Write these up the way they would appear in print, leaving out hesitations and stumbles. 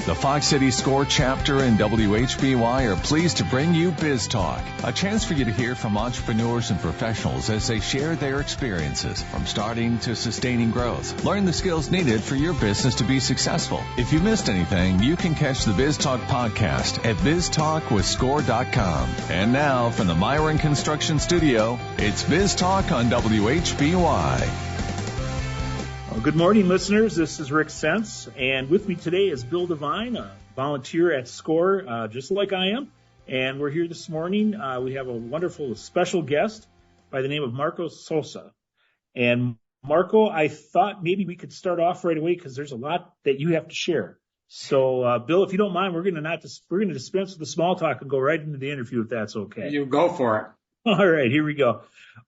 The Fox City SCORE chapter and WHBY are pleased to bring you Biz Talk, a chance for you to hear from entrepreneurs and professionals as they share their experiences from starting to sustaining growth. Learn the skills needed for your business to be successful. If you missed anything, you can catch the Biz Talk podcast at biztalkwithscore.com. And now from the Myron Construction Studio, it's Biz Talk on WHBY. Good morning, listeners. This is Rick Sense, and with me today is Bill Devine, a volunteer at SCORE, just like I am. And we're here this morning. We have a wonderful special guest by the name of Marko Sosa. And Marko, I thought maybe we could start off right away because there's a lot that you have to share. So, Bill, if you don't mind, we're going to dispense with the small talk and go right into the interview, if that's okay. You go for it. All right, here we go.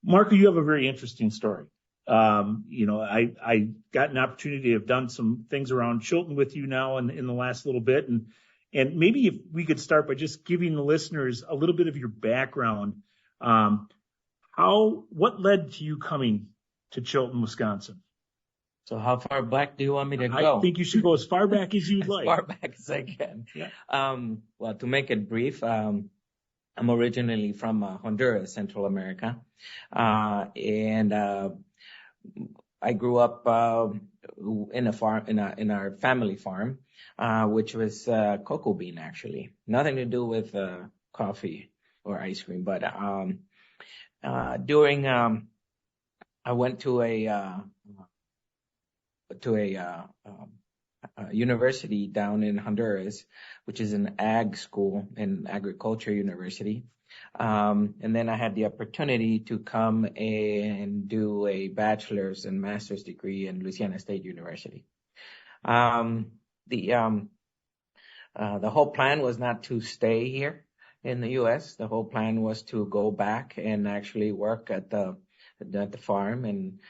Marko, you have a very interesting story. I got an opportunity to have done some things around Chilton with you now in the last little bit. And maybe if we could start by just giving the listeners a little bit of your background. What led to you coming to Chilton, Wisconsin? So how far back do you want me to go? I think you should go as far back as you'd like. As far back as I can. Yeah. Well, to make it brief, I'm originally from Honduras, Central America. I grew up in a farm, in our family farm, which was cocoa bean, actually. Nothing to do with coffee or ice cream. But I went to a university down in Honduras, which is an ag school, an agriculture university. And then I had the opportunity to come and do a bachelor's and master's degree in Louisiana State University. The whole plan was not to stay here in the U.S. The whole plan was to go back and actually work at the farm. And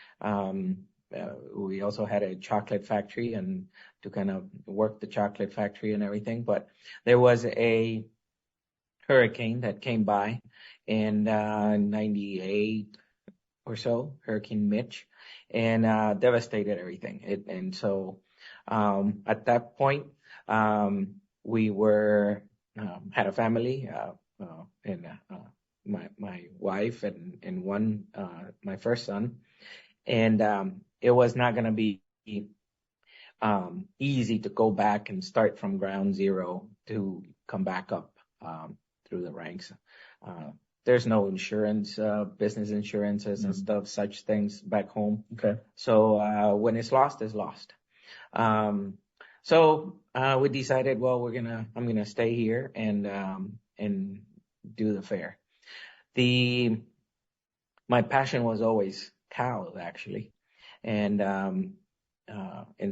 we also had a chocolate factory and to kind of work the chocolate factory and everything. But there was a hurricane that came by in 98 or so, Hurricane Mitch, and devastated everything. And so at that point, we had a family, and my wife and my first son, and it was not going to be easy to go back and start from ground zero to come back up through the ranks. There's no insurance, business insurances and stuff, such things back home. Okay. So when it's lost, it's lost. So we decided, well, I'm gonna stay here and do the fair. My passion was always cows, actually, and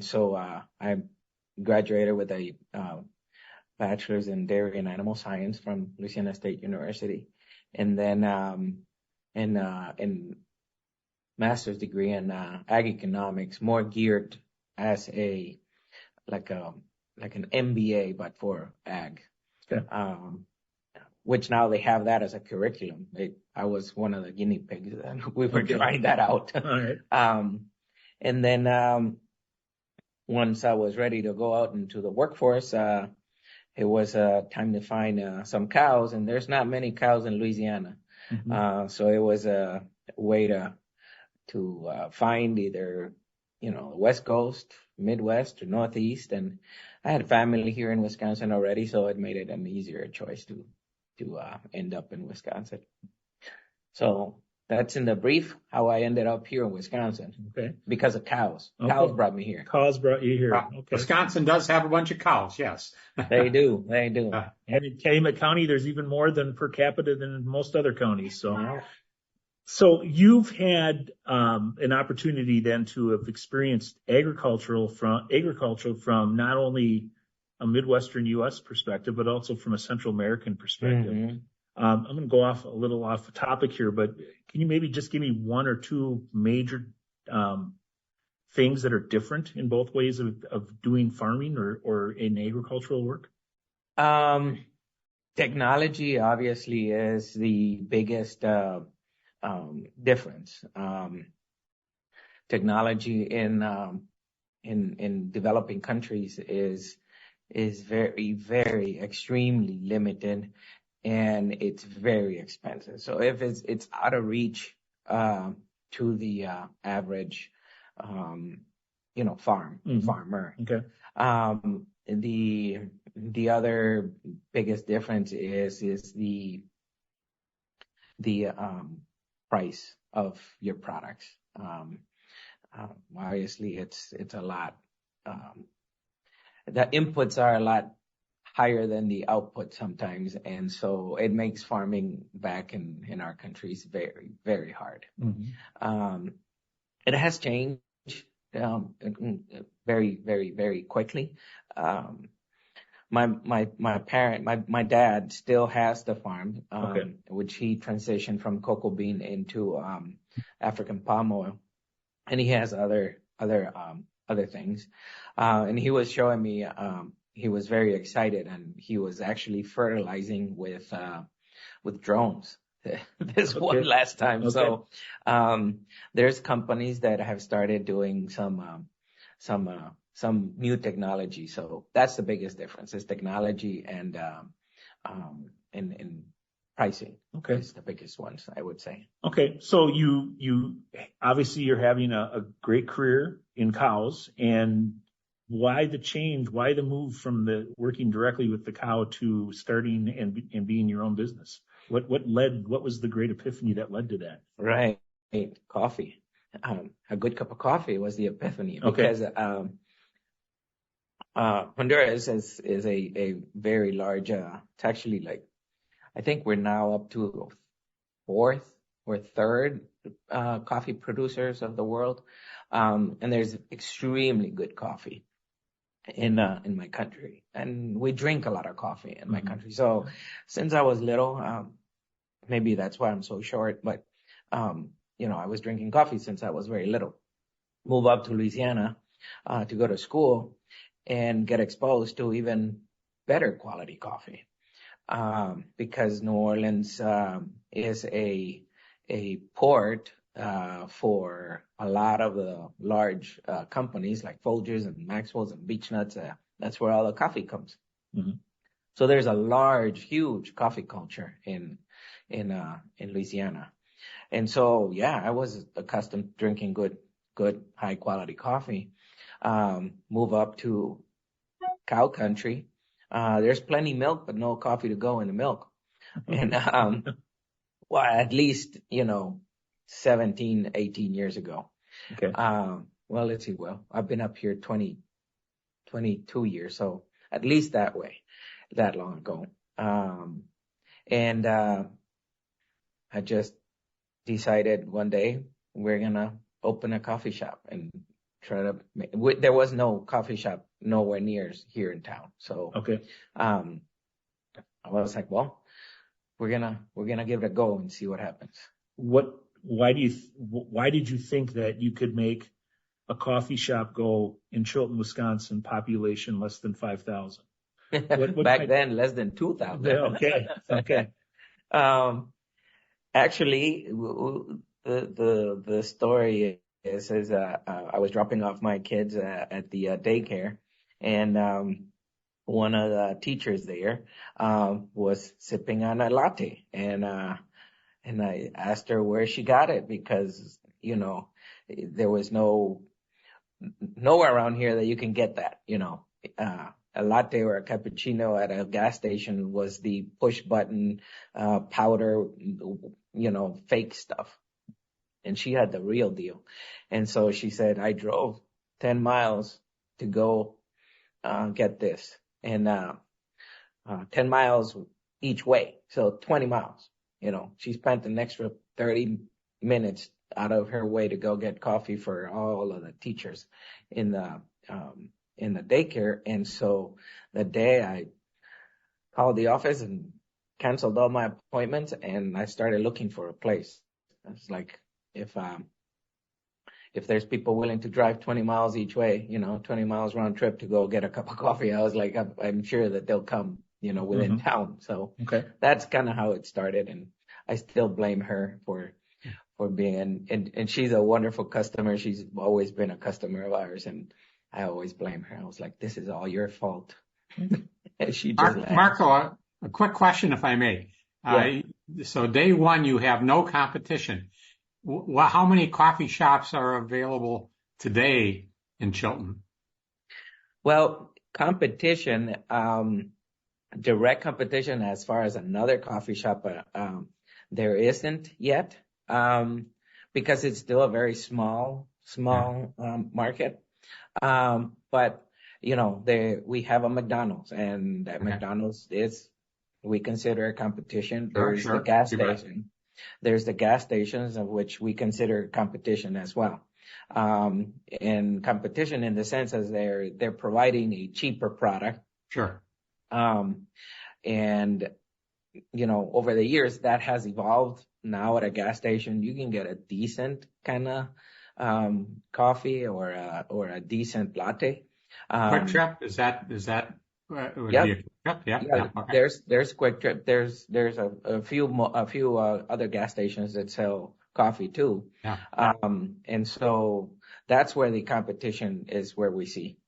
so I graduated with a bachelor's in dairy and animal science from Louisiana State University, and then in master's degree in ag economics, more geared as like an MBA, but for ag. Okay. Which now they have that as a curriculum. I was one of the guinea pigs, and we were trying that out. All right. And then once I was ready to go out into the workforce, it was time to find some cows, and there's not many cows in Louisiana. Mm-hmm. So it was a way to find either, West Coast, Midwest, or Northeast. And I had family here in Wisconsin already, so it made it an easier choice to end up in Wisconsin. So that's in the brief how I ended up here in Wisconsin. Okay. Because of cows. Okay. Cows brought me here. Cows brought you here. Okay. Wisconsin does have a bunch of cows, yes. They do. And in Calumet County, there's even more than per capita than most other counties. So you've had an opportunity then to have experienced agriculture from not only a Midwestern U.S. perspective, but also from a Central American perspective. Mm-hmm. I'm going to go off the topic here, but can you maybe just give me one or two major things that are different in both ways of doing farming or in agricultural work? Technology obviously is the biggest difference. Technology in developing countries is is very, very extremely limited, and it's very expensive. So if it's out of reach to the average farmer. Okay. The other biggest difference is the price of your products. Obviously, it's a lot. The inputs are a lot higher than the output sometimes, and so it makes farming back in our countries very, very hard. It has changed very, very, very quickly. My dad still has the farm, which he transitioned from cocoa bean into African palm oil, and he has other things. And he was showing me, he was very excited, and he was actually fertilizing with drones this one last time. So there's companies that have started doing some new technology. So that's the biggest difference, is technology and pricing. Is the biggest ones, I would say. Okay. So you obviously you're having a great career in cows, and why the change? Why the move from the working directly with the cow to starting and being your own business? What was the great epiphany that led to that? Right. Coffee. A good cup of coffee was the epiphany, because Honduras is a very large, it's actually like, I think we're now up to fourth or third coffee producers of the world. And there's extremely good coffee in my country. And we drink a lot of coffee in my country. So since I was little, maybe that's why I'm so short, but I was drinking coffee since I was very little. Move up to Louisiana to go to school and get exposed to even better quality coffee. Because New Orleans is a port for a lot of the large companies like Folgers and Maxwell's and Beechnuts. That's where all the coffee comes. So there's a huge coffee culture in Louisiana. And so, I was accustomed to drinking good high quality coffee. Move up to cow country. There's plenty milk, but no coffee to go in the milk. And, at least, 17, 18 years ago. Okay. Let's see. Well, I've been up here 22 years. So at least that long ago. And I just decided one day we're going to open a coffee shop and there was no coffee shop nowhere near here in town. So, I was like, well, we're going to give it a go and see what happens. Why did you think that you could make a coffee shop go in Chilton, Wisconsin, population less than 5,000? Back then, less than 2,000. Okay. Actually, the story is I was dropping off my kids at the daycare, and one of the teachers there was sipping on a latte, and I asked her where she got it, because there was nowhere around here that you can get that. A latte or a cappuccino at a gas station was the push button powder, fake stuff. And she had the real deal. And so she said, I drove 10 miles to go get this. And 10 miles each way. So 20 miles. She spent an extra 30 minutes out of her way to go get coffee for all of the teachers in the daycare. And so the day I called the office and canceled all my appointments, and I started looking for a place. I was like, if there's people willing to drive 20 miles each way, 20 miles round trip to go get a cup of coffee, I was like, I'm sure that they'll come, within town. So that's kind of how it started. And I still blame her for being, and she's a wonderful customer. She's always been a customer of ours, and I always blame her. I was like, this is all your fault. She just laughed. Marko, a quick question, if I may. Yeah. So day one, you have no competition. How many coffee shops are available today in Chilton? Well, competition, direct competition as far as another coffee shop, there isn't yet, because it's still a very small market. But we have a McDonald's, and that McDonald's we consider a competition. There's the gas station. There's the gas stations of which we consider competition as well. And competition in the sense as they're providing a cheaper product. Sure. And over the years that has evolved. Now at a gas station, you can get a decent kind of coffee or a decent latte. Quick Trip, is that would be a Quick Trip? Yeah. Okay. There's Quick Trip. There's a few other gas stations that sell coffee too. Yeah. And so that's where the competition is, where we see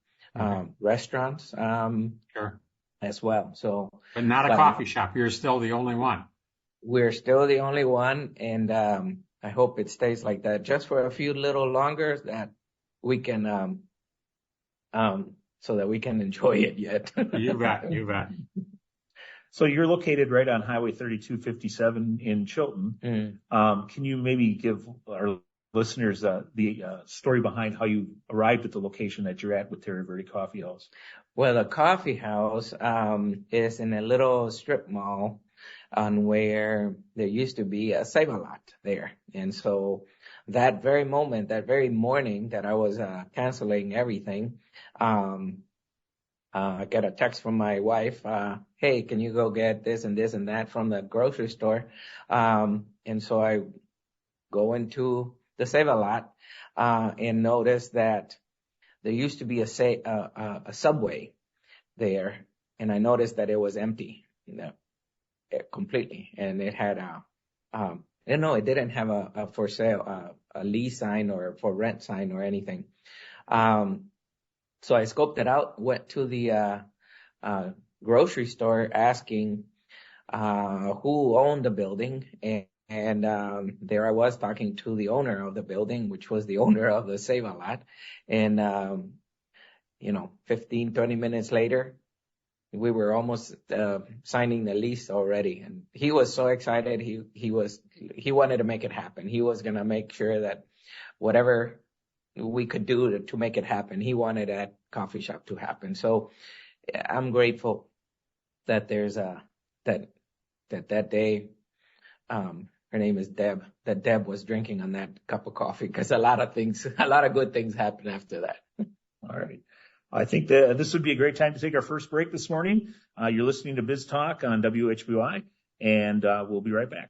restaurants Sure. as well. So, but not a coffee shop. You're still the only one. We're still the only one, and I hope it stays like that just for a few little longer, that we can so that we can enjoy it yet. You bet. So you're located right on Highway 3257 in Chilton. Can you maybe give our listeners the story behind how you arrived at the location that you're at with Terra Verde Coffee House? Well, the coffee house is in a little strip mall on where there used to be a Save-A-Lot there. And so that very morning that I was canceling everything, I get a text from my wife, hey, can you go get this and this and that from the grocery store? And so I go into the Save-A-Lot and notice that there used to be a Subway there, and I noticed that it was empty, completely. And it had it didn't have a for sale, a lease sign or for rent sign or anything. So I scoped it out, went to the grocery store asking who owned the building, and there I was talking to the owner of the building, which was the owner of the Save-A-Lot. And 15, 20 minutes later, we were almost signing the lease already, and he was so excited. He wanted to make it happen. He was gonna make sure that whatever we could do to make it happen, he wanted that coffee shop to happen. So I'm grateful that there's that day. Her name is Deb. That Deb was drinking on that cup of coffee, because a lot of good things happened after that. All right. I think that this would be a great time to take our first break this morning. You're listening to Biz Talk on WHBY, and we'll be right back.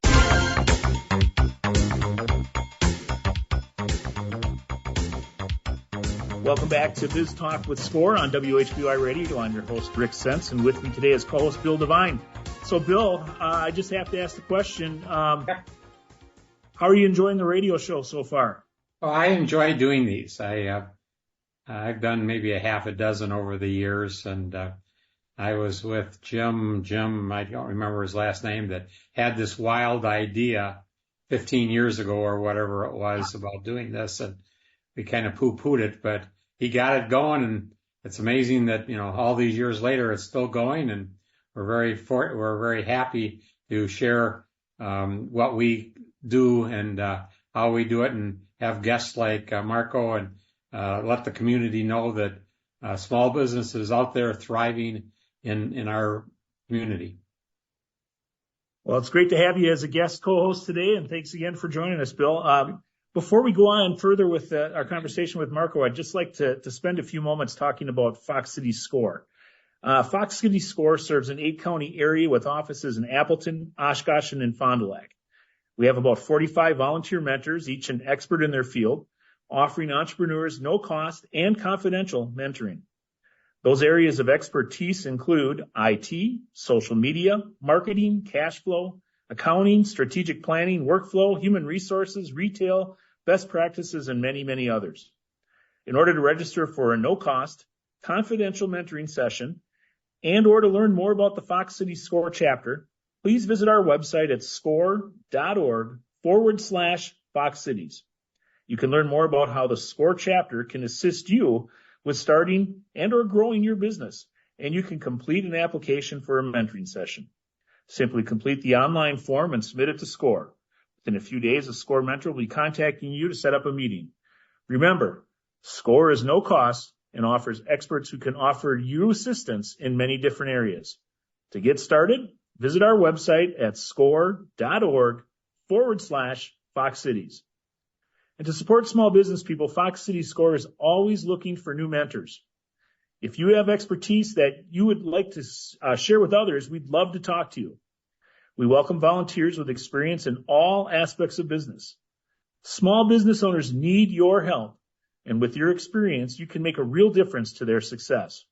Welcome back to Biz Talk with Score on WHBY Radio. I'm your host, Rick Sense, and with me today is co-host Bill Devine. So, Bill, I just have to ask the question, how are you enjoying the radio show so far? Well, I enjoy doing these. I've done maybe a half a dozen over the years, and I was with Jim, I don't remember his last name, that had this wild idea 15 years ago or whatever it was about doing this, and we kind of poo-pooed it, but he got it going, and it's amazing that, all these years later it's still going, and we're very happy to share what we do and how we do it, and have guests like Marko, and let the community know that small businesses out there thriving in our community. Well, it's great to have you as a guest co-host today, and thanks again for joining us, Bill. Before we go on further with our conversation with Marko, I'd just like to spend a few moments talking about Fox City Score. Fox City Score serves an 8-county area with offices in Appleton, Oshkosh, and Fond du Lac. We have about 45 volunteer mentors, each an expert in their field, offering entrepreneurs no-cost and confidential mentoring. Those areas of expertise include IT, social media, marketing, cash flow, accounting, strategic planning, workflow, human resources, retail, best practices, and many, many others. In order to register for a no-cost, confidential mentoring session and or to learn more about the Fox City SCORE chapter, please visit our website at score.org/Fox Cities. You can learn more about how the SCORE chapter can assist you with starting and or growing your business, and you can complete an application for a mentoring session. Simply complete the online form and submit it to SCORE. Within a few days, a SCORE mentor will be contacting you to set up a meeting. Remember, SCORE is no cost and offers experts who can offer you assistance in many different areas. To get started, visit our website at score.org/Fox Cities. And to support small business people, Fox City SCORE is always looking for new mentors. If you have expertise that you would like to share with others, we'd love to talk to you. We welcome volunteers with experience in all aspects of business. Small business owners need your help, and with your experience, you can make a real difference to their success.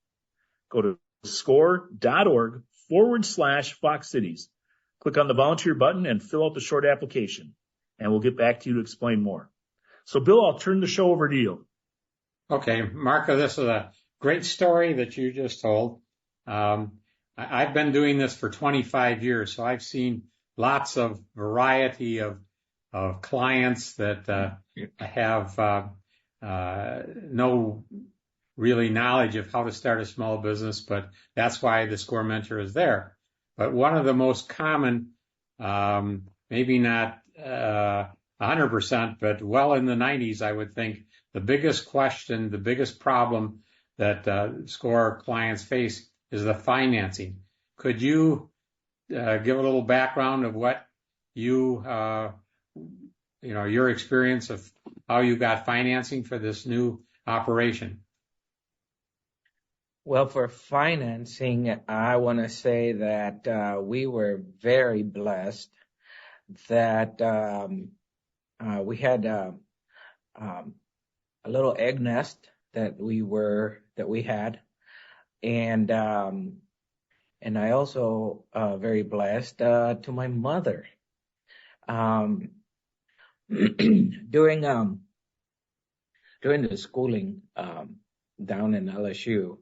Go to score.org/Fox Cities. Click on the volunteer button and fill out the short application, and we'll get back to you to explain more. So, Bill, I'll turn the show over to you. Okay, Marko, this is a great story that you just told. I've been doing this for 25 years, so I've seen lots of variety of clients that have no really knowledge of how to start a small business, but that's why the SCORE Mentor is there. But one of the most common, maybe not 100%, but well in the 90s, I would think, the biggest question, the biggest problem that SCORE clients face is the financing. Could you give a little background of what your experience of how you got financing for this new operation? Well, for financing, I want to say that we were very blessed that we had a little egg nest that we had, and I also very blessed to my mother. During the schooling down in LSU,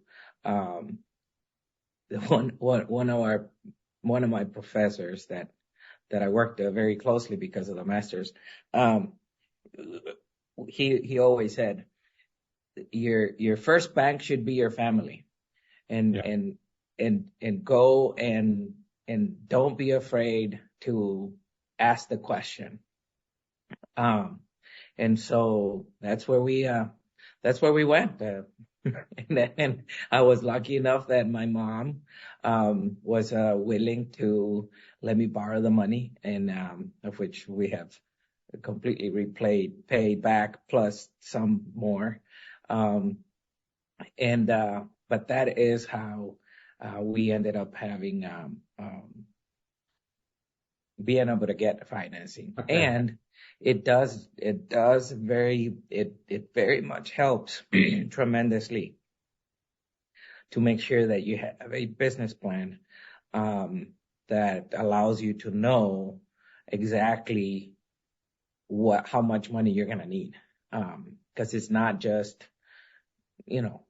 one of my professors that I worked very closely because of the masters, he always said, your first bank should be your family, and go and don't be afraid to ask the question. And so that's where we went. And I was lucky enough that my mom was willing to let me borrow the money, and of which we have completely paid back plus some more. But that is how we ended up having being able to get financing. Okay. And it very much helps tremendously to make sure that you have a business plan that allows you to know exactly how much money you're going to need. Because it's not just,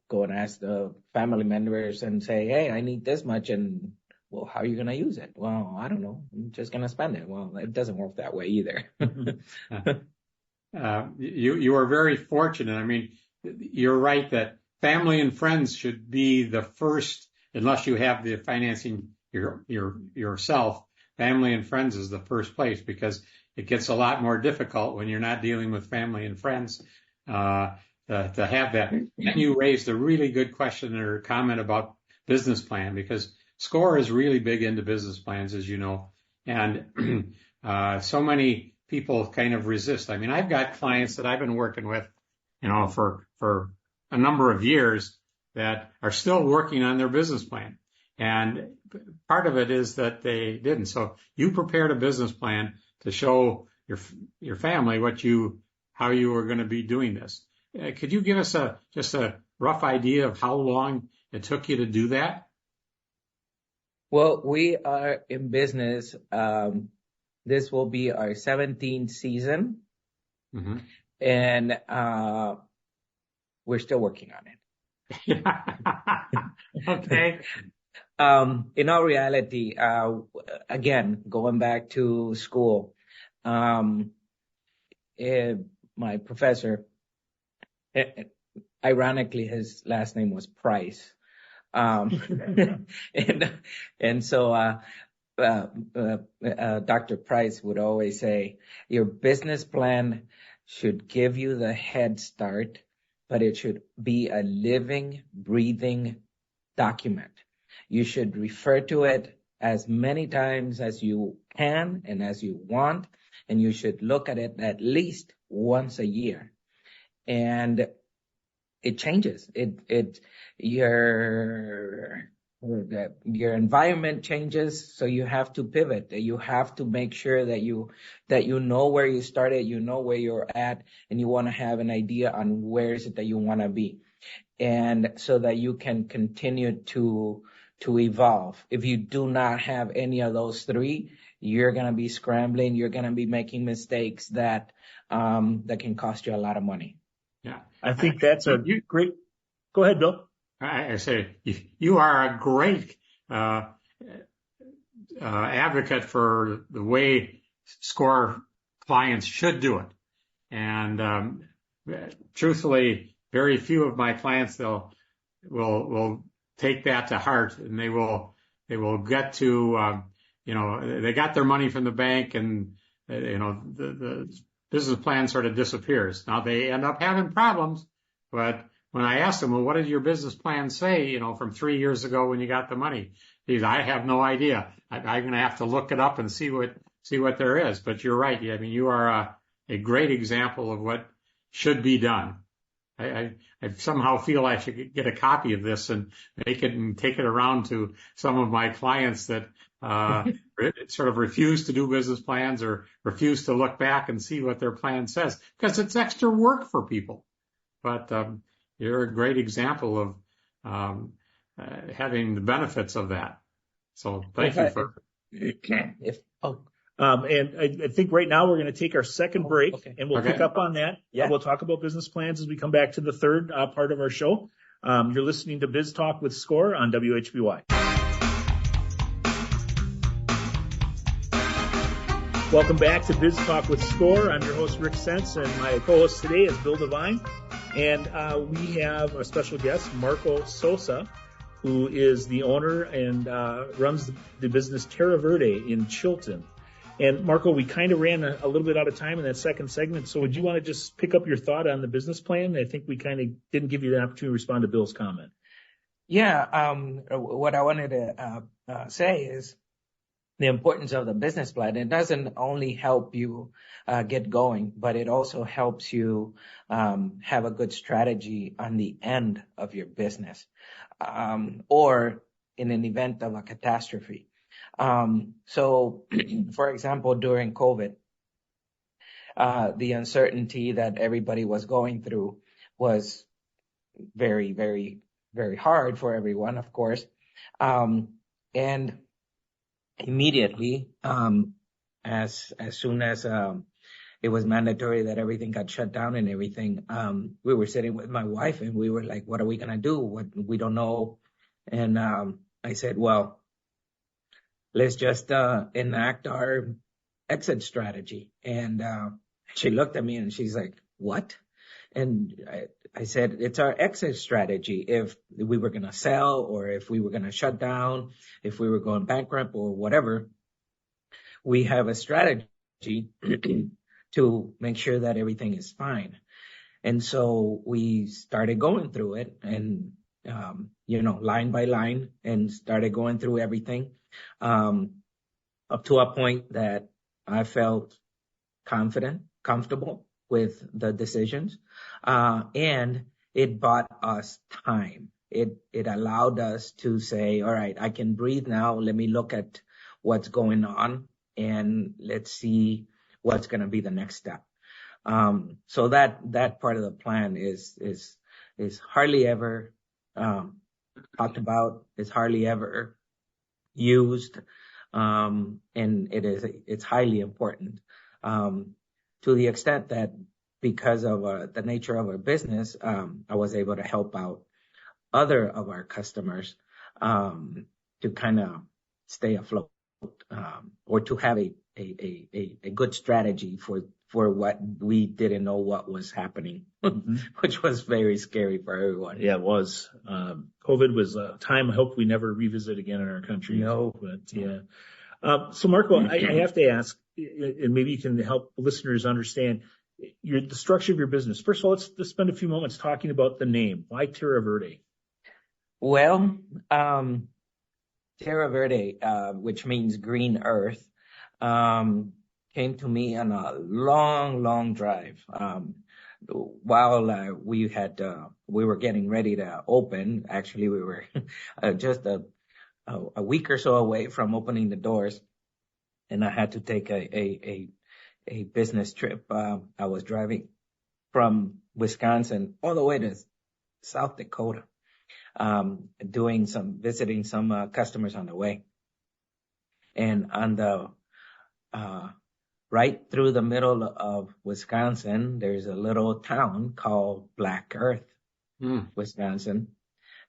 go and ask the family members and say, hey, I need this much, and well, how are you going to use it? Well, I don't know. I'm just going to spend it. Well, it doesn't work that way either. You are very fortunate. I mean, you're right that family and friends should be the first, unless you have the financing yourself. Family and friends is the first place, because it gets a lot more difficult when you're not dealing with family and friends to have that. And you raised a really good question or comment about business plan, because SCORE is really big into business plans, as you know, and so many people kind of resist. I mean, I've got clients that I've been working with, for a number of years that are still working on their business plan. And part of it is that they didn't. So you prepared a business plan to show your family how you were going to be doing this. Could you give us just a rough idea of how long it took you to do that? Well, we are in business. This will be our 17th season, mm-hmm. And we're still working on it. Okay. In all reality, again, going back to school, my professor, eh, ironically, his last name was Price. And, and so, Dr. Price would always say, your business plan should give you the head start, but it should be a living, breathing document. You should refer to it as many times as you can and as you want, and you should look at it at least once a year. And it changes. Your environment changes, so you have to pivot. You have to make sure that you know where you started, you know where you're at, and you want to have an idea on where is it that you want to be, and so that you can continue to evolve. If you do not have any of those three, you're gonna be scrambling. You're gonna be making mistakes that can cost you a lot of money. Yeah, I think that's a great. Go ahead, Bill. I say you are a great advocate for the way SCORE clients should do it. And truthfully, very few of my clients will take that to heart, and they will get to they got their money from the bank, and the business plan sort of disappears. Now they end up having problems, but when I asked them, well, what did your business plan say, from 3 years ago when you got the money? I have no idea. I'm going to have to look it up and see what there is. But you're right. I mean, you are a great example of what should be done. I somehow feel I should get a copy of this and make it and take it around to some of my clients that sort of refuse to do business plans or refuse to look back and see what their plan says, because it's extra work for people. But you're a great example of having the benefits of that. So thank you for. And I think right now we're going to take our second break, and we'll pick up on that. Yeah. We'll talk about business plans as we come back to the third part of our show. You're listening to Biz Talk with SCORE on WHBY. Welcome back to Biz Talk with SCORE. I'm your host, Rick Sentz, and my co-host today is Bill Devine. And we have a special guest, Marko Sosa, who is the owner and runs the business Terra Verde in Chilton. And Marko, we kind of ran a little bit out of time in that second segment, so would you want to just pick up your thought on the business plan? I think we kind of didn't give you the opportunity to respond to Bill's comment. Yeah, what I wanted to say is the importance of the business plan. It doesn't only help you get going, but it also helps you have a good strategy on the end of your business, or in an event of a catastrophe. So, for example, during COVID, the uncertainty that everybody was going through was very, very, very hard for everyone, of course. And immediately, as soon as it was mandatory that everything got shut down and everything, we were sitting with my wife and we were like, what are we gonna do? We don't know. And I said, well, let's just enact our exit strategy. And she looked at me and she's like, what? And I said, it's our exit strategy. If we were going to sell, or if we were going to shut down, if we were going bankrupt or whatever, we have a strategy to make sure that everything is fine. And so we started going through it and, line by line, and started going through everything, up to a point that I felt comfortable with the decisions. And it bought us time. It allowed us to say, all right, I can breathe now. Let me look at what's going on and let's see what's going to be the next step. So that part of the plan is hardly ever talked about, is hardly ever used, and it's highly important, to the extent that because of the nature of our business, I was able to help out other of our customers to kind of stay afloat, or to have a good strategy for what we didn't know what was happening, which was very scary for everyone. Yeah, it was. COVID was a time I hope we never revisit again in our country. No. But yeah. So Marko, I have to ask, and maybe you can help listeners understand the structure of your business. First of all, let's spend a few moments talking about the name. Why Terra Verde? Well, Terra Verde, which means green earth, came to me on a long drive. While we were getting ready to open, actually we were just a week or so away from opening the doors, and I had to take a business trip. I was driving from Wisconsin all the way to South Dakota, visiting some customers on the way. And on the right through the middle of Wisconsin, there's a little town called Black Earth, Wisconsin.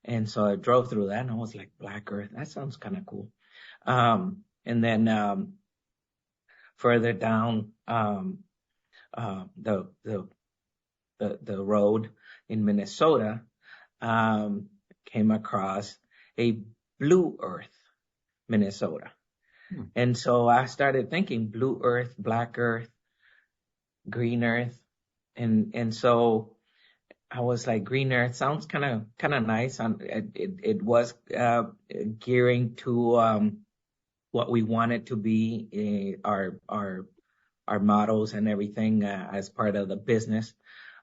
And so I drove through that, and I was like, Black Earth, that sounds kind of cool. And then further down the road in Minnesota, came across a Blue Earth, Minnesota. And so I started thinking Blue Earth, Black Earth, Green Earth. And so I was like, Green Earth sounds kind of nice. It was gearing to what we wanted to be, our models and everything as part of the business.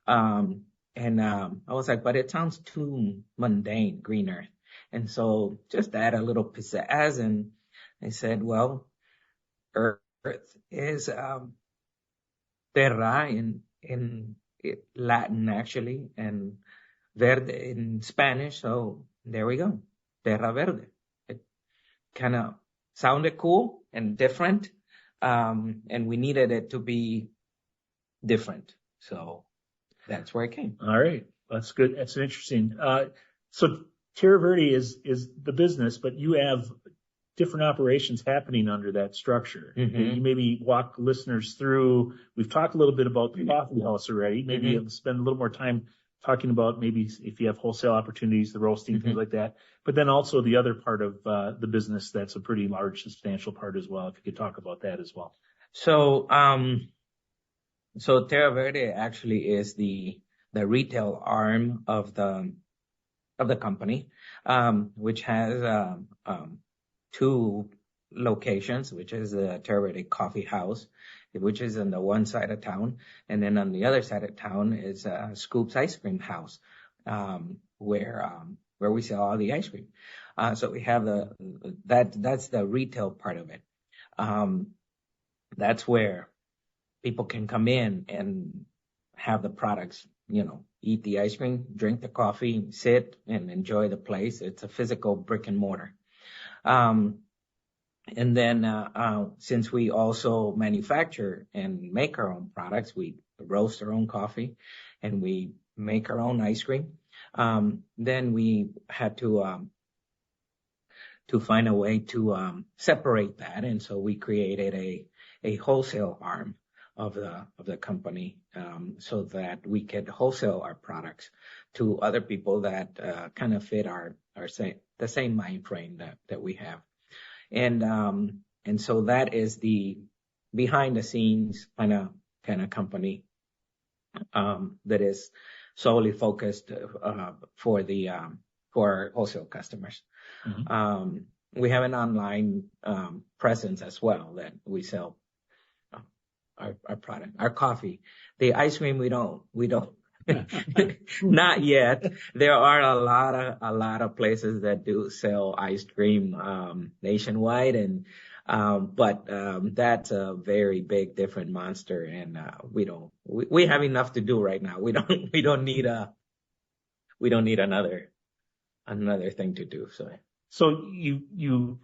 And I was like, but it sounds too mundane, Green Earth. And so just add a little pizzazz, and I said, well, Earth is terra in Latin, actually, and verde in Spanish. So there we go, Terra Verde. It kind of sounded cool and different, and we needed it to be different. So that's where it came. All right, that's good. That's interesting. So Terra Verde is the business, but you have different operations happening under that structure. You maybe walk listeners through. We've talked a little bit about the coffee house already. Maybe you'll spend a little more time talking about maybe if you have wholesale opportunities, the roasting, things like that. But then also the other part of the business that's a pretty large, substantial part as well. If you could talk about that as well. So Terra Verde actually is the retail arm of the company, which has two locations, which is the Terra Verde Coffee House, which is on the one side of town, and then on the other side of town is Scoop's Ice Cream House, where we sell all the ice cream. So we have that's the retail part of it. That's where people can come in and have the products, eat the ice cream, drink the coffee, sit and enjoy the place. It's a physical brick and mortar. And then, since we also manufacture and make our own products, we roast our own coffee and we make our own ice cream. Then we had to find a way to separate that, and so we created a wholesale arm of the company, so that we could wholesale our products to other people that kind of fit the same mind frame that we have. And so that is the behind the scenes kind of company that is solely focused for our wholesale customers. We have an online presence as well that we sell our product, our coffee. The ice cream we don't not yet. There are a lot of places that do sell ice cream nationwide, and but that's a very big different monster, and we have enough to do right now. We don't need another thing to do. So you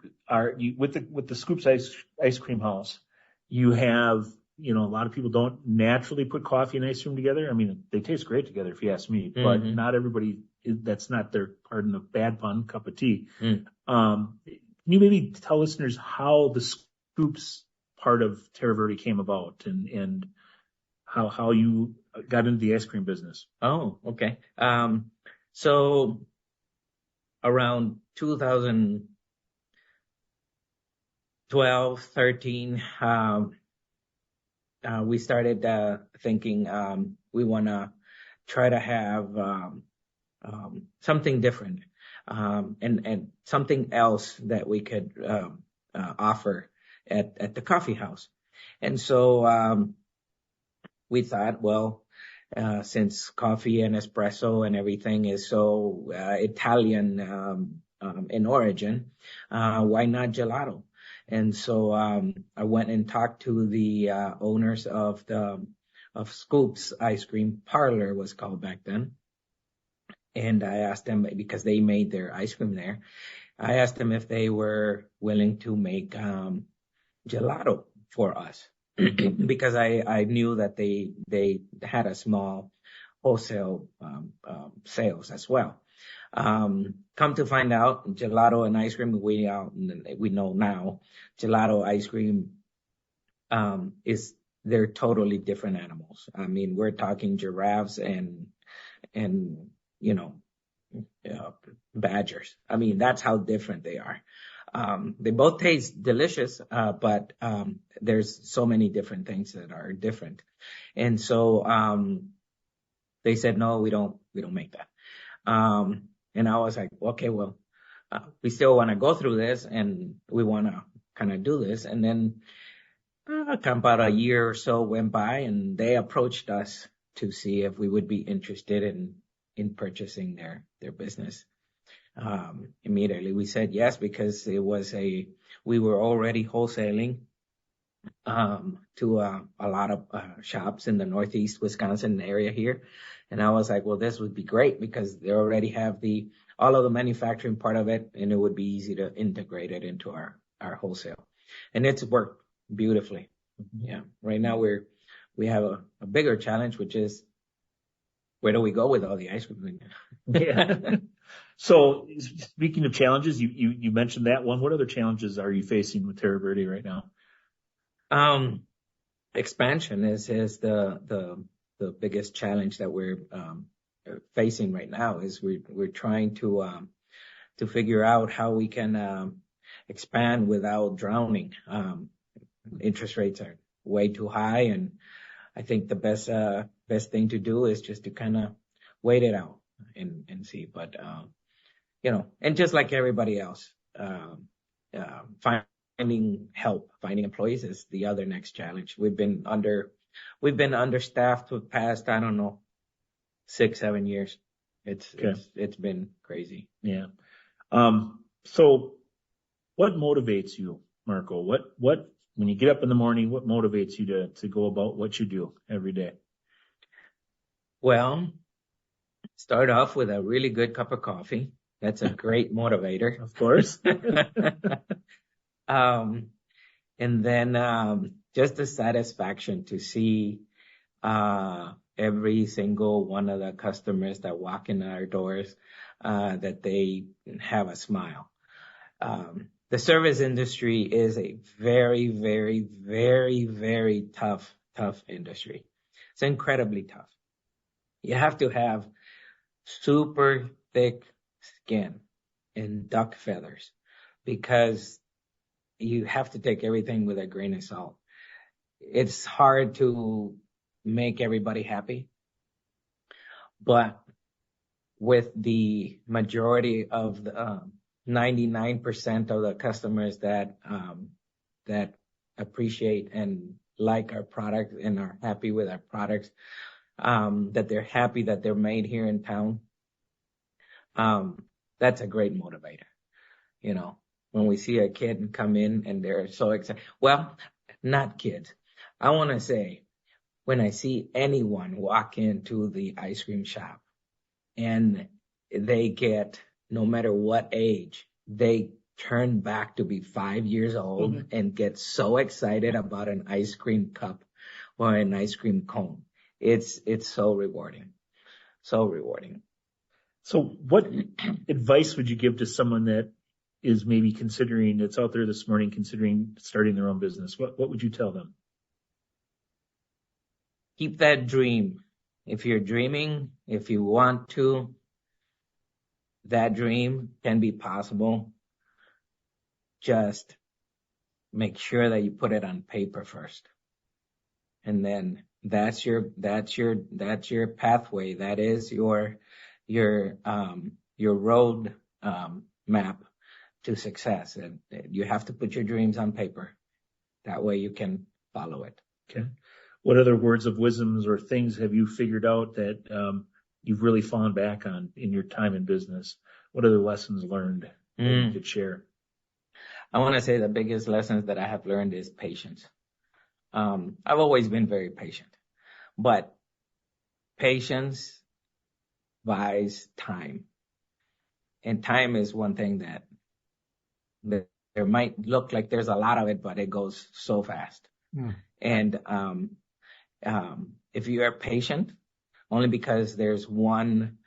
with the Scoops Ice Cream House, you have, a lot of people don't naturally put coffee and ice cream together. I mean, they taste great together if you ask me, but not everybody, that's not their, pardon the bad pun, cup of tea. Can you maybe tell listeners how the scoops part of Terra Verde came about and how you got into the ice cream business? Oh, okay. So around 2012, 13, we started thinking we want to try to have something different and something else that we could offer at the coffee house. And so we thought, well, since coffee and espresso and everything is so Italian in origin, why not gelato? And so I went and talked to the owners of Scoops Ice Cream Parlor, was called back then. And I asked them, because they made their ice cream there, I asked them if they were willing to make gelato for us. Because I knew that they had a small wholesale sales as well. Come to find out, gelato and ice cream, we know now, gelato ice cream they're totally different animals. I mean, we're talking giraffes and badgers. I mean, that's how different they are. They both taste delicious, but there's so many different things that are different. And so they said, no, we don't make that. And I was like, okay, well, we still want to go through this and we want to kind of do this. And then about a year or so went by and they approached us to see if we would be interested in purchasing their business. Immediately we said yes, because we were already wholesaling to a lot of shops in the Northeast Wisconsin area here. And I was like, well, this would be great because they already have all of the manufacturing part of it, and it would be easy to integrate it into our wholesale. And it's worked beautifully. Mm-hmm. Yeah. Right now we have a bigger challenge, which is, where do we go with all the ice cream? Yeah. So speaking of challenges, you mentioned that one. What other challenges are you facing with Terra Verde right now? Expansion is the biggest challenge that we're facing right now. Is we're trying to figure out how we can expand without drowning. Interest rates are way too high, and I think the best thing to do is just to kind of wait it out and see. But and just like everybody else, finding employees is the other next challenge. We've been understaffed for the past, I don't know, 6-7 years. It's been crazy. Yeah. So what motivates you, Marko? What when you get up in the morning, what motivates you to go about what you do every day? Well, start off with a really good cup of coffee. That's a great motivator. Of course. And then just the satisfaction to see every single one of the customers that walk in our doors, that they have a smile. The service industry is a very, very, very, very tough industry. It's incredibly tough. You have to have super thick skin and duck feathers, because you have to take everything with a grain of salt. It's hard to make everybody happy, but with the majority of the 99% of the customers that appreciate and like our product and are happy with our products, that they're happy that they're made here in town, that's a great motivator. When we see a kid come in and they're so excited. Well, not kids. I want to say, when I see anyone walk into the ice cream shop and they get, no matter what age, they turn back to be 5 years old, mm-hmm. and get so excited about an ice cream cup or an ice cream cone. It's so rewarding. So rewarding. So what advice would you give to someone that is maybe considering, it's out there this morning, considering starting their own business, what would you tell them? Keep that dream. If you're dreaming, if you want to, that dream can be possible. Just make sure that you put it on paper first. And then that's your pathway. That is your road map to success. And you have to put your dreams on paper. That way you can follow it. Okay. What other words of wisdoms or things have you figured out that you've really fallen back on in your time in business? What other lessons learned that you could share? I want to say the biggest lessons that I have learned is patience. I've always been very patient, but patience buys time. And time is one thing that there might look like there's a lot of it, but it goes so fast. And if you are patient, only because there's one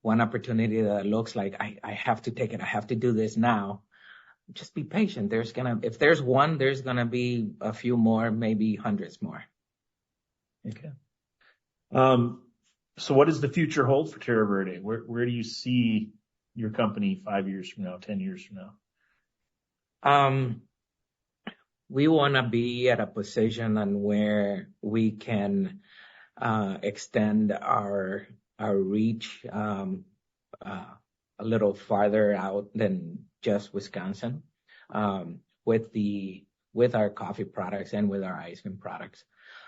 opportunity that looks like I have to take it, I have to do this now. Just be patient. If there's one, there's gonna be a few more, maybe hundreds more. Okay. So what does the future hold for Terra Verde? Where do you see your company 5 years from now, 10 years from now? We want to be at a position on where we can extend our reach a little farther out than just Wisconsin, with our coffee products and with our ice cream products,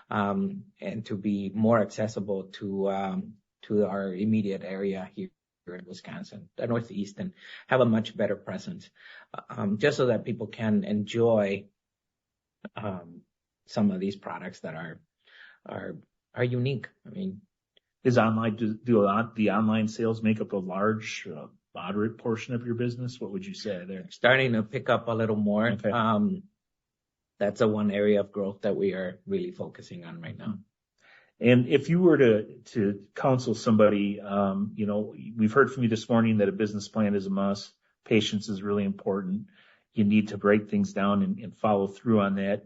and to be more accessible to our immediate area here in Wisconsin, the Northeast, and have a much better presence, just so that people can enjoy some of these products that are unique. I mean, do the online sales make up a large, moderate portion of your business? What would you say there? Starting to pick up a little more. Okay. That's one area of growth that we are really focusing on right now. And if you were to counsel somebody, we've heard from you this morning that a business plan is a must. Patience is really important. You need to break things down and follow through on that.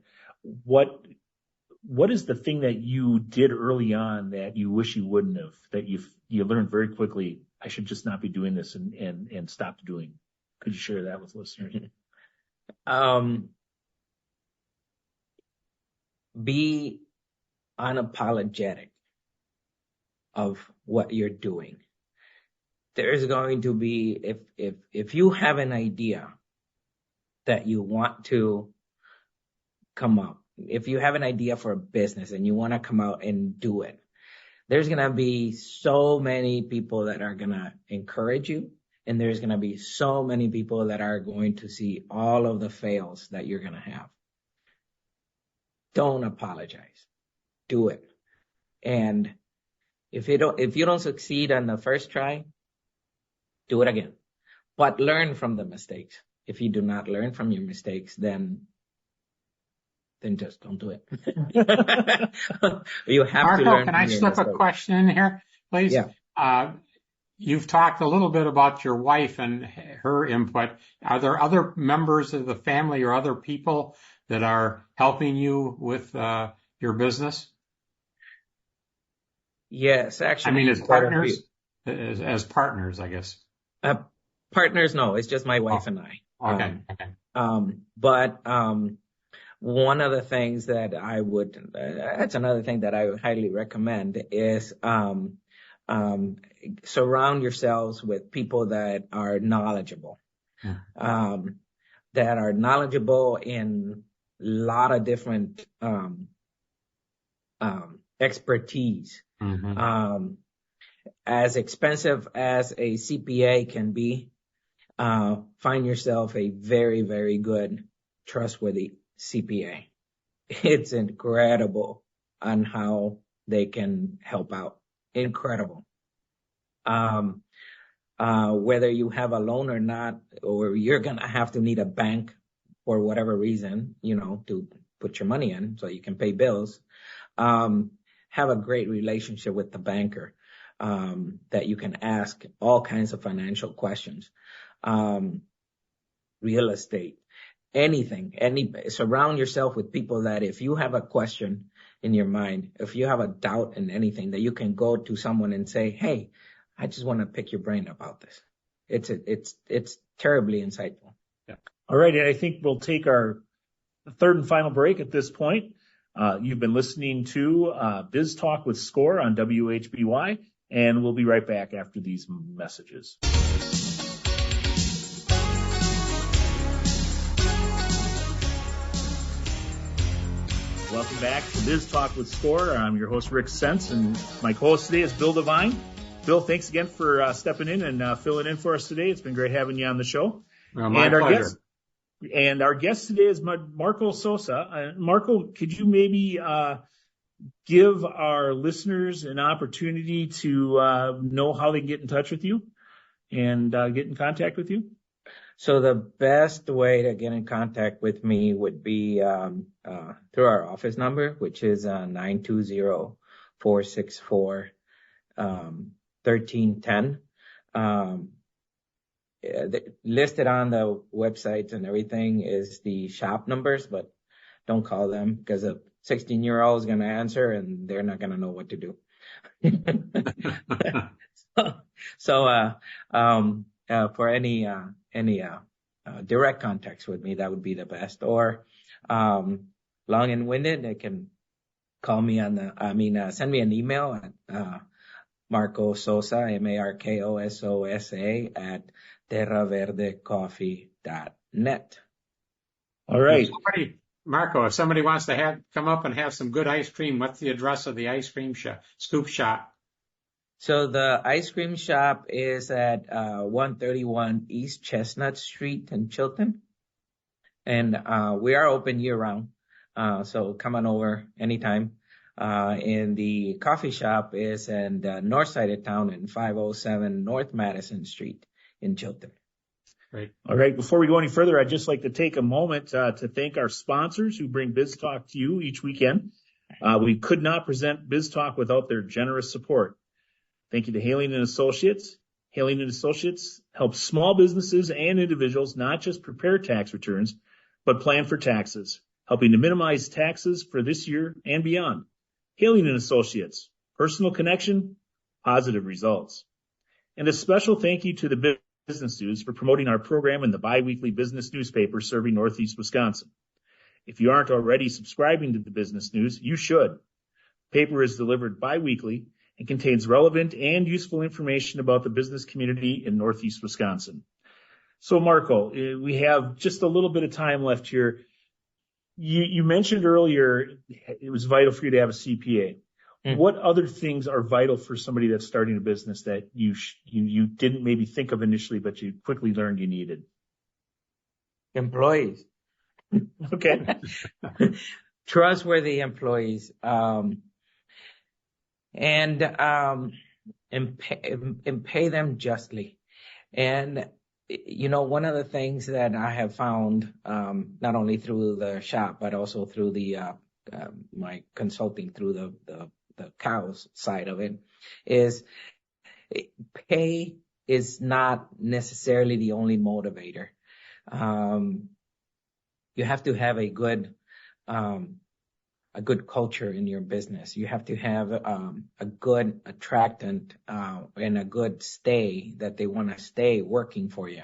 What is the thing that you did early on that you wish you wouldn't have, that you learned very quickly, I should just not be doing this and stopped doing? Could you share that with listeners? Be unapologetic of what you're doing. There's going to be, if you have an idea that you want to come up, if you have an idea for a business and you want to come out and do it, there's going to be so many people that are going to encourage you, and there's going to be so many people that are going to see all of the fails that you're going to have. Don't apologize. Do it. And if you don't succeed on the first try, do it again. But learn from the mistakes. If you do not learn from your mistakes, then just don't do it. You have Marko, to learn. can I slip a question in here, please? Yeah. You've talked a little bit about your wife and her input. Are there other members of the family or other people that are helping you with your business? Yes, actually. I mean, as partners? As partners, I guess. Partners, no. It's just my wife and I. Okay. But one of the things that that's another thing that I would highly recommend is surround yourselves with people that are knowledgeable, that are knowledgeable in a lot of different expertise. As expensive as a CPA can be, find yourself a very, very good, trustworthy CPA. It's incredible on how they can help out. Incredible. Whether you have a loan or not, or you're going to have to need a bank for whatever reason, to put your money in so you can pay bills, have a great relationship with the banker. that you can ask all kinds of financial questions. Real estate, anything, surround yourself with people that if you have a question in your mind, if you have a doubt in anything, that you can go to someone and say, hey, I just want to pick your brain about this. It's terribly insightful. Yeah. All right. And I think we'll take our third and final break at this point. You've been listening to Biz Talk with SCORE on WHBY, and we'll be right back after these messages. Welcome back to Biz Talk with SCORE. I'm your host, Rick Sense, and my co-host today is Bill Devine. Bill, thanks again for stepping in and filling in for us today. It's been great having you on the show. My pleasure. Our guest today is Marko Sosa. Marko, could you maybe give our listeners an opportunity to know how they can get in touch with you and get in contact with you? So the best way to get in contact with me would be through our office number, which is 920-464-1310. Listed on the websites and everything is the shop numbers, but don't call them because a 16-year-old is going to answer and they're not going to know what to do. So for any direct contacts with me, that would be the best. Or long and winded, they can call me send me an email at Marko Sosa, MarkoSosa at terraverdecoffee.net. All right. Marko, if somebody wants to come up and have some good ice cream, what's the address of the ice cream scoop shop? So the ice cream shop is at 131 East Chestnut Street in Chilton. And we are open year round. So come on over anytime. And the coffee shop is in the north side of town in 507 North Madison Street in Chilton. Great. All right. Before we go any further, I'd just like to take a moment to thank our sponsors who bring Biz Talk to you each weekend. We could not present Biz Talk without their generous support. Thank you to Hailing & Associates. Hailing & Associates helps small businesses and individuals not just prepare tax returns, but plan for taxes, helping to minimize taxes for this year and beyond. Hailing & Associates, personal connection, positive results. And a special thank you to the Business News for promoting our program in the biweekly business newspaper serving Northeast Wisconsin. If you aren't already subscribing to the Business News, you should. The paper is delivered biweekly and contains relevant and useful information about the business community in Northeast Wisconsin. So, Marko, we have just a little bit of time left here. You mentioned earlier it was vital for you to have a CPA. What other things are vital for somebody that's starting a business that you didn't maybe think of initially, but you quickly learned you needed? Employees. Okay. Trustworthy employees. And pay them justly. And, one of the things that I have found, not only through the shop, but also through my consulting through the cows side of it, is pay is not necessarily the only motivator. You have to have a good culture in your business. You have to have a good attractant and a good stay that they want to stay working for you.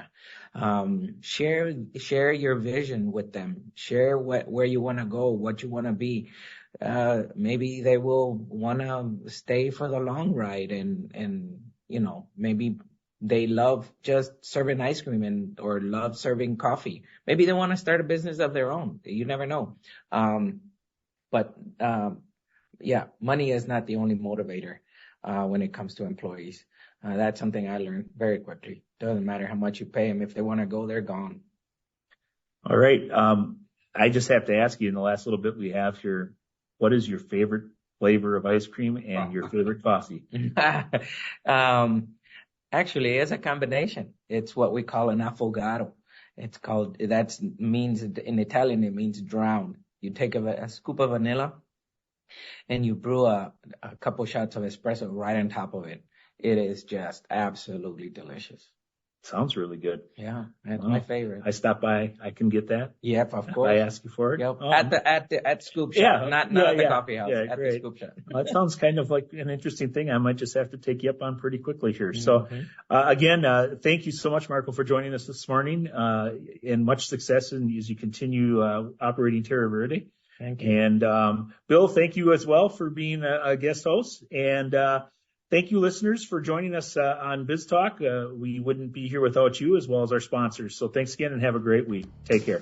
Share your vision with them. Share where you want to go, what you want to be. Maybe they will want to stay for the long ride, and maybe they love just serving ice cream or love serving coffee. Maybe they want to start a business of their own. You never know. But money is not the only motivator when it comes to employees. That's something I learned very quickly. Doesn't matter how much you pay them. If they want to go, they're gone. All right. I just have to ask you in the last little bit we have here, what is your favorite flavor of ice cream and your favorite coffee? Actually, it's a combination. It's what we call an affogato. Means in Italian, it means drowned. You take a scoop of vanilla and you brew a couple shots of espresso right on top of it. it is just absolutely delicious. Sounds really good. Yeah, that's Well, my favorite. I stop by. I can get that. Yep, of If course. I ask you for it. Yep. Oh, At Scoop Shop, yeah, not yeah, at the yeah. coffee house, Yeah, at the great. Scoop Shop. Well, that sounds kind of like an interesting thing. I might just have to take you up on pretty quickly here. So, Mhm. again, thank you so much, Marko, for joining us this morning, and much success as you continue, operating Terra Verde. Thank you. And, Bill, thank you as well for being a guest host. And, thank you, listeners, for joining us, on Biz Talk. We wouldn't be here without you, as well as our sponsors. So thanks again and have a great week. Take care.